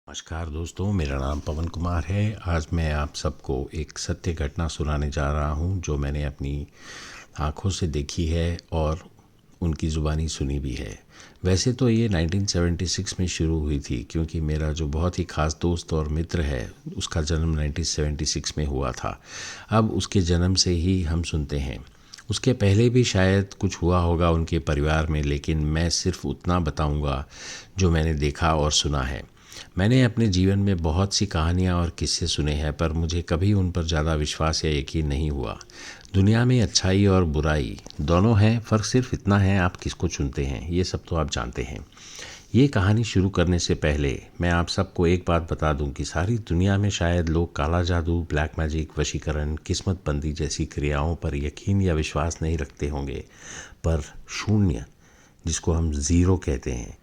नमस्कार दोस्तों, मेरा नाम पवन कुमार है। आज मैं आप सबको एक सत्य घटना सुनाने जा रहा हूं जो मैंने अपनी आँखों से देखी है और उनकी ज़ुबानी सुनी भी है। वैसे तो ये 1976 में शुरू हुई थी, क्योंकि मेरा जो बहुत ही ख़ास दोस्त और मित्र है उसका जन्म 1976 में हुआ था। अब उसके जन्म से ही हम सुनते हैं। उसके पहले भी शायद कुछ हुआ होगा उनके परिवार में, लेकिन मैं सिर्फ उतना बताऊंगा जो मैंने देखा और सुना है। मैंने अपने जीवन में बहुत सी कहानियाँ और किस्से सुने हैं, पर मुझे कभी उन पर ज़्यादा विश्वास या यकीन नहीं हुआ। दुनिया में अच्छाई और बुराई दोनों हैं, फ़र्क सिर्फ इतना है आप किसको चुनते हैं। ये सब तो आप जानते हैं। ये कहानी शुरू करने से पहले मैं आप सबको एक बात बता दूं कि सारी दुनिया में शायद लोग काला जादू, ब्लैक मैजिक, वशीकरण, किस्मत बंदी जैसी क्रियाओं पर यकीन या विश्वास नहीं रखते होंगे, पर शून्य, जिसको हम ज़ीरो कहते हैं,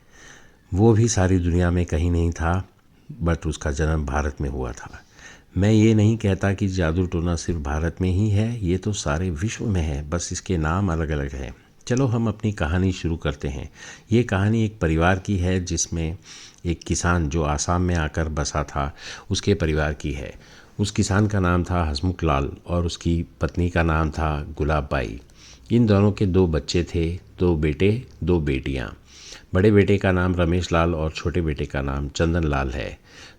वो भी सारी दुनिया में कहीं नहीं था, बट उसका जन्म भारत में हुआ था। मैं ये नहीं कहता कि जादू टोना सिर्फ भारत में ही है, ये तो सारे विश्व में है, बस इसके नाम अलग अलग हैं। चलो हम अपनी कहानी शुरू करते हैं। ये कहानी एक परिवार की है जिसमें एक किसान जो आसाम में आकर बसा था, उसके परिवार की है। उस किसान का नाम था हसमुख लाल और उसकी पत्नी का नाम था गुलाब बाई। इन दोनों के दो बच्चे थे, दो बेटे, दो बेटियाँ। बड़े बेटे का नाम रमेश लाल और छोटे बेटे का नाम चंदन लाल है।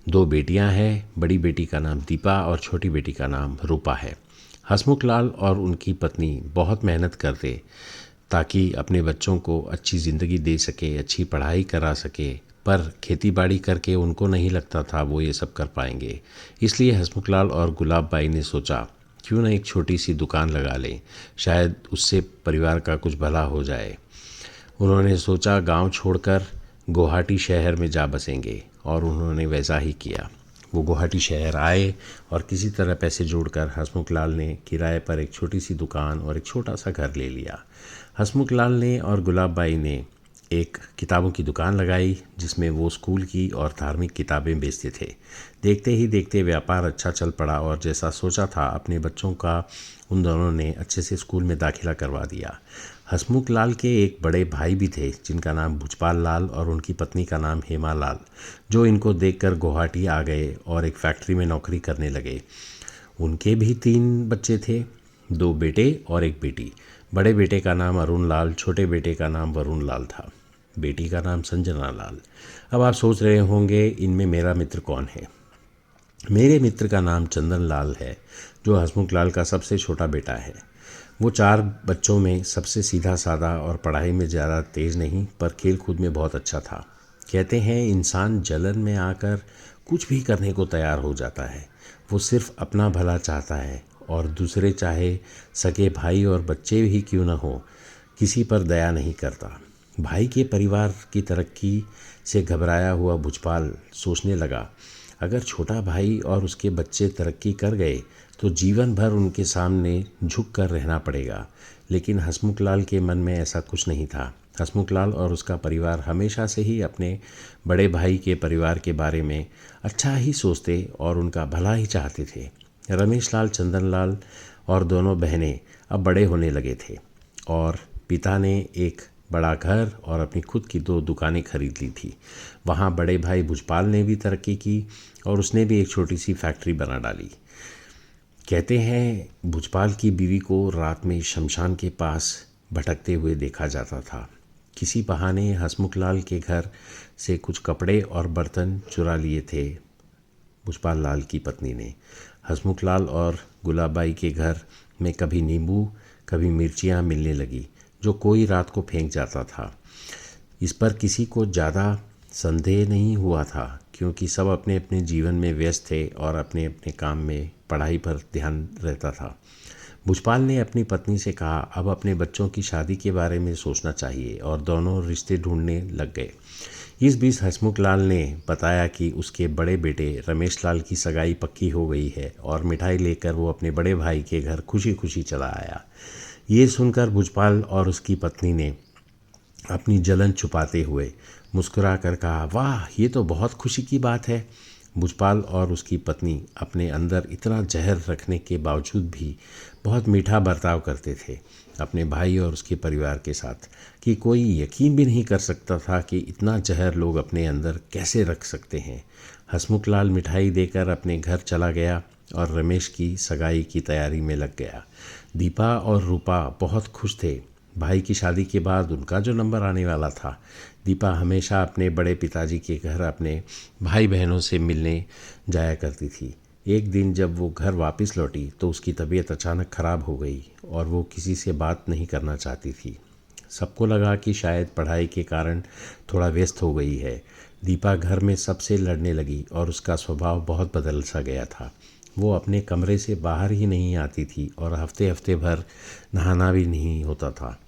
दो बेटियां हैं, बड़ी बेटी का नाम दीपा और छोटी बेटी का नाम रूपा है। हसमुख लाल और उनकी पत्नी बहुत मेहनत करते ताकि अपने बच्चों को अच्छी ज़िंदगी दे सके, अच्छी पढ़ाई करा सके, पर खेती बाड़ी करके उनको नहीं लगता था वो ये सब कर पाएंगे। इसलिए हसमुख लाल और गुलाब बाई ने सोचा, क्यों ना एक छोटी सी दुकान लगा लें, शायद उससे परिवार का कुछ भला हो जाए। उन्होंने सोचा गांव छोड़कर गुवाहाटी शहर में जा बसेंगे, और उन्होंने वैसा ही किया। वो गुवाहाटी शहर आए और किसी तरह पैसे जोड़कर हसमुख लाल ने किराए पर एक छोटी सी दुकान और एक छोटा सा घर ले लिया। हसमुख लाल ने और गुलाब बाई ने एक किताबों की दुकान लगाई जिसमें वो स्कूल की और धार्मिक किताबें बेचते थे। देखते ही देखते व्यापार अच्छा चल पड़ा और जैसा सोचा था अपने बच्चों का उन दोनों ने अच्छे से स्कूल में दाखिला करवा दिया। हसमुख लाल के एक बड़े भाई भी थे जिनका नाम भुजपाल लाल और उनकी पत्नी का नाम हेमा लाल, जो इनको देखकर गुवाहाटी आ गए और एक फैक्ट्री में नौकरी करने लगे। उनके भी 3 बच्चे थे, 2 बेटे और एक बेटी। बड़े बेटे का नाम अरुण लाल, छोटे बेटे का नाम वरुण लाल था, बेटी का नाम संजना लाल। अब आप सोच रहे होंगे इनमें मेरा मित्र कौन है। मेरे मित्र का नाम चंदन लाल है, जो हसमुख लाल का सबसे छोटा बेटा है। वो 4 बच्चों में सबसे सीधा साधा और पढ़ाई में ज़्यादा तेज़ नहीं, पर खेल कूद में बहुत अच्छा था। कहते हैं इंसान जलन में आकर कुछ भी करने को तैयार हो जाता है। वो सिर्फ अपना भला चाहता है और दूसरे, चाहे सगे भाई और बच्चे ही क्यों न हो, किसी पर दया नहीं करता। भाई के परिवार की तरक्की से घबराया हुआ भुजपाल सोचने लगा, अगर छोटा भाई और उसके बच्चे तरक्की कर गए तो जीवन भर उनके सामने झुक कर रहना पड़ेगा। लेकिन हसमुख लाल के मन में ऐसा कुछ नहीं था। हसमुख लाल और उसका परिवार हमेशा से ही अपने बड़े भाई के परिवार के बारे में अच्छा ही सोचते और उनका भला ही चाहते थे। रमेश लाल, चंदन लाल और दोनों बहनें अब बड़े होने लगे थे और पिता ने एक बड़ा घर और अपनी खुद की 2 दुकानें खरीद ली थी। वहाँ बड़े भाई भुजपाल ने भी तरक्की की और उसने भी एक छोटी सी फैक्ट्री बना डाली। कहते हैं भुजपाल की बीवी को रात में शमशान के पास भटकते हुए देखा जाता था। किसी बहाने हसमुख लाल के घर से कुछ कपड़े और बर्तन चुरा लिए थे भुजपाल लाल की पत्नी ने। हसमुख लाल और गुलाबाई के घर में कभी नींबू, कभी मिर्चियाँ मिलने लगी, जो कोई रात को फेंक जाता था। इस पर किसी को ज़्यादा संदेह नहीं हुआ था, क्योंकि सब अपने अपने जीवन में व्यस्त थे और अपने अपने काम में, पढ़ाई पर ध्यान रहता था। भुजपाल ने अपनी पत्नी से कहा, अब अपने बच्चों की शादी के बारे में सोचना चाहिए, और दोनों रिश्ते ढूंढने लग गए। इस बीच हसमुख लाल ने बताया कि उसके बड़े बेटे रमेश लाल की सगाई पक्की हो गई है और मिठाई लेकर वो अपने बड़े भाई के घर खुशी खुशी चला आया। ये सुनकर भुजपाल और उसकी पत्नी ने अपनी जलन छुपाते हुए मुस्कुरा कर कहा, वाह, ये तो बहुत खुशी की बात है। भुजपाल और उसकी पत्नी अपने अंदर इतना जहर रखने के बावजूद भी बहुत मीठा बर्ताव करते थे अपने भाई और उसके परिवार के साथ, कि कोई यकीन भी नहीं कर सकता था कि इतना जहर लोग अपने अंदर कैसे रख सकते हैं। हसमुख लाल मिठाई देकर अपने घर चला गया और रमेश की सगाई की तैयारी में लग गया। दीपा और रूपा बहुत खुश थे। भाई की शादी के बाद उनका जो नंबर आने वाला था। दीपा हमेशा अपने बड़े पिताजी के घर अपने भाई बहनों से मिलने जाया करती थी। एक दिन जब वो घर वापस लौटी तो उसकी तबीयत अचानक ख़राब हो गई और वो किसी से बात नहीं करना चाहती थी। सबको लगा कि शायद पढ़ाई के कारण थोड़ा व्यस्त हो गई है। दीपा घर में सबसे लड़ने लगी और उसका स्वभाव बहुत बदल सा गया था। वो अपने कमरे से बाहर ही नहीं आती थी और हफ्ते हफ्ते भर नहाना भी नहीं होता था।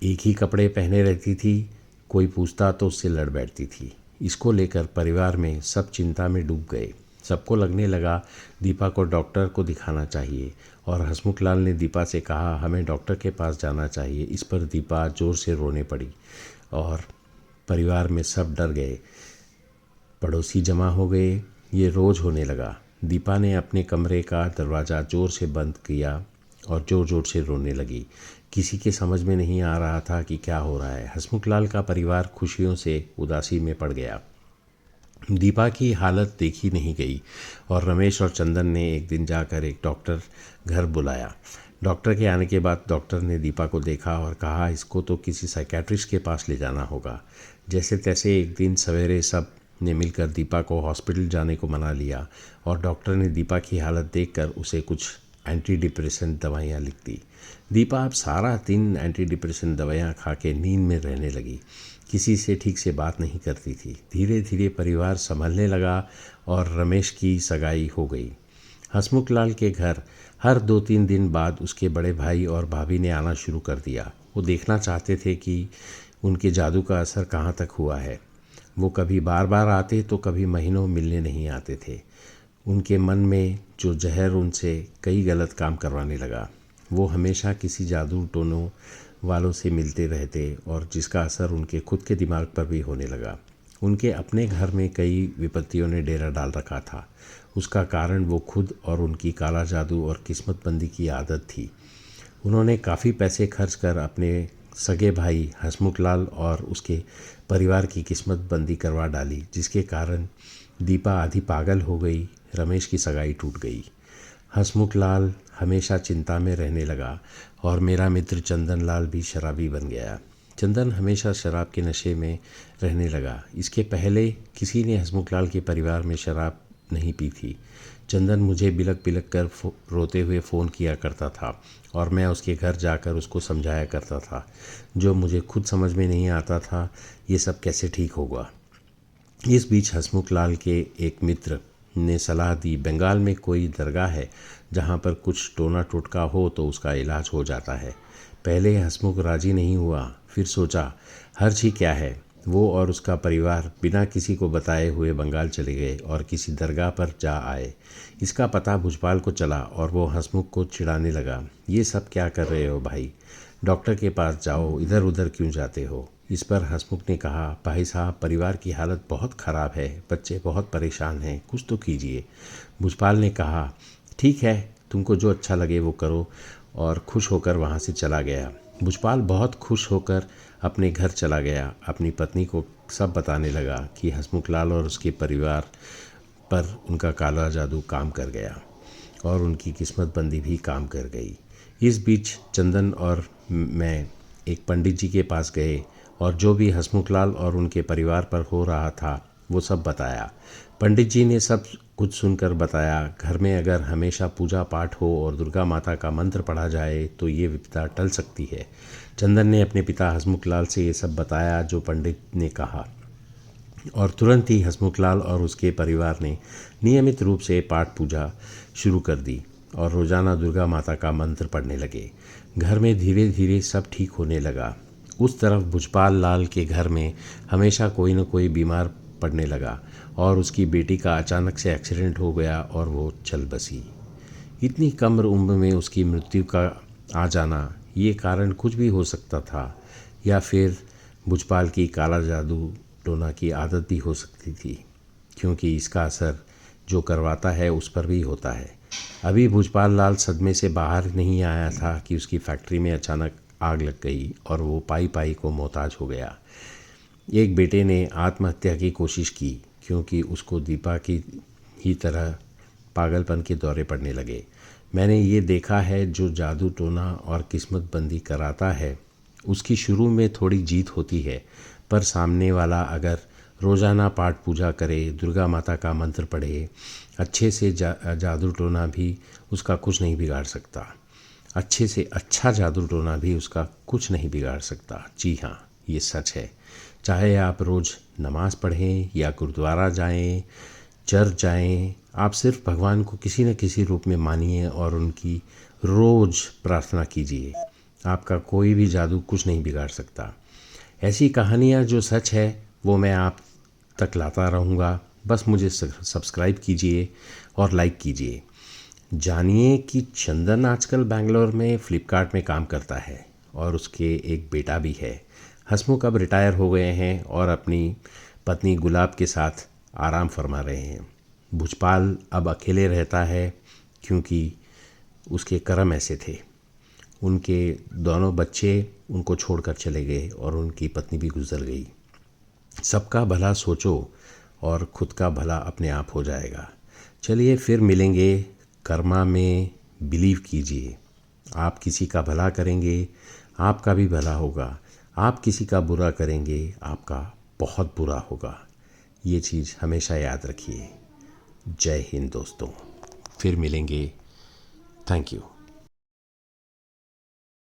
एक ही कपड़े पहने रहती थी। कोई पूछता तो उससे लड़ बैठती थी। इसको लेकर परिवार में सब चिंता में डूब गए। सबको लगने लगा दीपा को डॉक्टर को दिखाना चाहिए और हसमुख लाल ने दीपा से कहा हमें डॉक्टर के पास जाना चाहिए। इस पर दीपा ज़ोर से रोने पड़ी और परिवार में सब डर गए। पड़ोसी जमा हो गए। ये रोज़ होने लगा। दीपा ने अपने कमरे का दरवाज़ा ज़ोर से बंद किया और ज़ोर ज़ोर से रोने लगी। किसी के समझ में नहीं आ रहा था कि क्या हो रहा है। हसमुख लाल का परिवार खुशियों से उदासी में पड़ गया। दीपा की हालत देखी नहीं गई और रमेश और चंदन ने एक दिन जाकर एक डॉक्टर घर बुलाया। डॉक्टर के आने के बाद डॉक्टर ने दीपा को देखा और कहा इसको तो किसी साइकेट्रिस्ट के पास ले जाना होगा। जैसे तैसे एक दिन सवेरे सब ने मिलकर दीपा को हॉस्पिटल जाने को मना लिया और डॉक्टर ने दीपा की हालत देखकर उसे कुछ एंटी डिप्रेसेंट दवाइयाँ लिख दी। दीपा अब सारा दिन एंटी डिप्रेसेंट दवाइयाँ खा के नींद में रहने लगी। किसी से ठीक से बात नहीं करती थी। धीरे धीरे परिवार संभलने लगा और रमेश की सगाई हो गई। हसमुख लाल के घर हर 2-3 दिन बाद उसके बड़े भाई और भाभी ने आना शुरू कर दिया। वो देखना चाहते थे कि उनके जादू का असर कहाँ तक हुआ है। वो कभी बार बार आते तो कभी महीनों मिलने नहीं आते थे। उनके मन में जो जहर उनसे कई गलत काम करवाने लगा। वो हमेशा किसी जादू टोनों वालों से मिलते रहते और जिसका असर उनके खुद के दिमाग पर भी होने लगा। उनके अपने घर में कई विपत्तियों ने डेरा डाल रखा था। उसका कारण वो खुद और उनकी काला जादू और किस्मतबंदी की आदत थी। उन्होंने काफ़ी पैसे खर्च कर अपने सगे भाई हसमुख लाल और उसके परिवार की किस्मतबंदी करवा डाली, जिसके कारण दीपा आधी पागल हो गई। रमेश की सगाई टूट गई। हसमुख लाल हमेशा चिंता में रहने लगा और मेरा मित्र चंदन लाल भी शराबी बन गया। चंदन हमेशा शराब के नशे में रहने लगा। इसके पहले किसी ने हसमुख लाल के परिवार में शराब नहीं पी थी। चंदन मुझे बिलक बिलक कर रोते हुए फ़ोन किया करता था और मैं उसके घर जाकर उसको समझाया करता था, जो मुझे खुद समझ में नहीं आता था ये सब कैसे ठीक होगा। इस बीच हसमुख लाल के एक मित्र ने सलाह दी, बंगाल में कोई दरगाह है जहाँ पर कुछ टोना टोटका हो तो उसका इलाज हो जाता है। पहले हसमुख राजी नहीं हुआ, फिर सोचा हर्ज ही क्या है। वो और उसका परिवार बिना किसी को बताए हुए बंगाल चले गए और किसी दरगाह पर जा आए। इसका पता भुजपाल को चला और वो हसमुख को चिढ़ाने लगा, ये सब क्या कर रहे हो भाई, डॉक्टर के पास जाओ, इधर उधर क्यों जाते हो। इस पर हसमुख ने कहा, भाई साहब परिवार की हालत बहुत ख़राब है, बच्चे बहुत परेशान हैं, कुछ तो कीजिए। भुजपाल ने कहा, ठीक है तुमको जो अच्छा लगे वो करो, और खुश होकर वहाँ से चला गया। भुजपाल बहुत खुश होकर अपने घर चला गया। अपनी पत्नी को सब बताने लगा कि हसमुख लाल और उसके परिवार पर उनका काला जादू काम कर गया और उनकी किस्मतबंदी भी काम कर गई। इस बीच चंदन और मैं एक पंडित जी के पास गए और जो भी हसमुख लाल और उनके परिवार पर हो रहा था वो सब बताया। पंडित जी ने सब कुछ सुनकर बताया, घर में अगर हमेशा पूजा पाठ हो और दुर्गा माता का मंत्र पढ़ा जाए तो ये विपदा टल सकती है। चंदन ने अपने पिता हसमुख लाल से ये सब बताया जो पंडित ने कहा और तुरंत ही हसमुख लाल और उसके परिवार ने नियमित रूप से पाठ पूजा शुरू कर दी और रोज़ाना दुर्गा माता का मंत्र पढ़ने लगे। घर में धीरे धीरे सब ठीक होने लगा। उस तरफ भुजपाल लाल के घर में हमेशा कोई न कोई बीमार पड़ने लगा और उसकी बेटी का अचानक से एक्सीडेंट हो गया और वो चल बसी। इतनी कम उम्र में उसकी मृत्यु का आ जाना, ये कारण कुछ भी हो सकता था या फिर भुजपाल की काला जादू टोना की आदत भी हो सकती थी, क्योंकि इसका असर जो करवाता है उस पर भी होता है। अभी भुजपाल लाल सदमे से बाहर नहीं आया था कि उसकी फैक्ट्री में अचानक आग लग गई और वो पाई पाई को मोहताज हो गया। एक बेटे ने आत्महत्या की कोशिश की क्योंकि उसको दीपा की ही तरह पागलपन के दौरे पड़ने लगे। मैंने ये देखा है, जो जादू टोना और किस्मत बंदी कराता है उसकी शुरू में थोड़ी जीत होती है, पर सामने वाला अगर रोज़ाना पाठ पूजा करे, दुर्गा माता का मंत्र पढ़े, अच्छे से जादू टोना भी उसका कुछ नहीं बिगाड़ सकता। अच्छे से अच्छा जादू टोना भी उसका कुछ नहीं बिगाड़ सकता। जी हाँ, ये सच है। चाहे आप रोज़ नमाज़ पढ़ें या गुरुद्वारा जाएं, चर्च जाएं, आप सिर्फ भगवान को किसी न किसी रूप में मानिए और उनकी रोज़ प्रार्थना कीजिए। आपका कोई भी जादू कुछ नहीं बिगाड़ सकता। ऐसी कहानियाँ जो सच है वो मैं आप तक लाता रहूँगा। बस मुझे सब्सक्राइब कीजिए और लाइक कीजिए। जानिए कि चंदन आजकल बैंगलोर में फ़्लिपकार्ट में काम करता है और उसके एक बेटा भी है। हसमुख अब रिटायर हो गए हैं और अपनी पत्नी गुलाब के साथ आराम फरमा रहे हैं। भुजपाल अब अकेले रहता है क्योंकि उसके कर्म ऐसे थे। उनके दोनों बच्चे उनको छोड़कर चले गए और उनकी पत्नी भी गुजर गई। सबका भला सोचो और खुद का भला अपने आप हो जाएगा। चलिए फिर मिलेंगे। कर्मा में बिलीव कीजिए। आप किसी का भला करेंगे, आपका भी भला होगा। आप किसी का बुरा करेंगे, आपका बहुत बुरा होगा। ये चीज़ हमेशा याद रखिए। जय हिंद दोस्तों, फिर मिलेंगे। Thank you.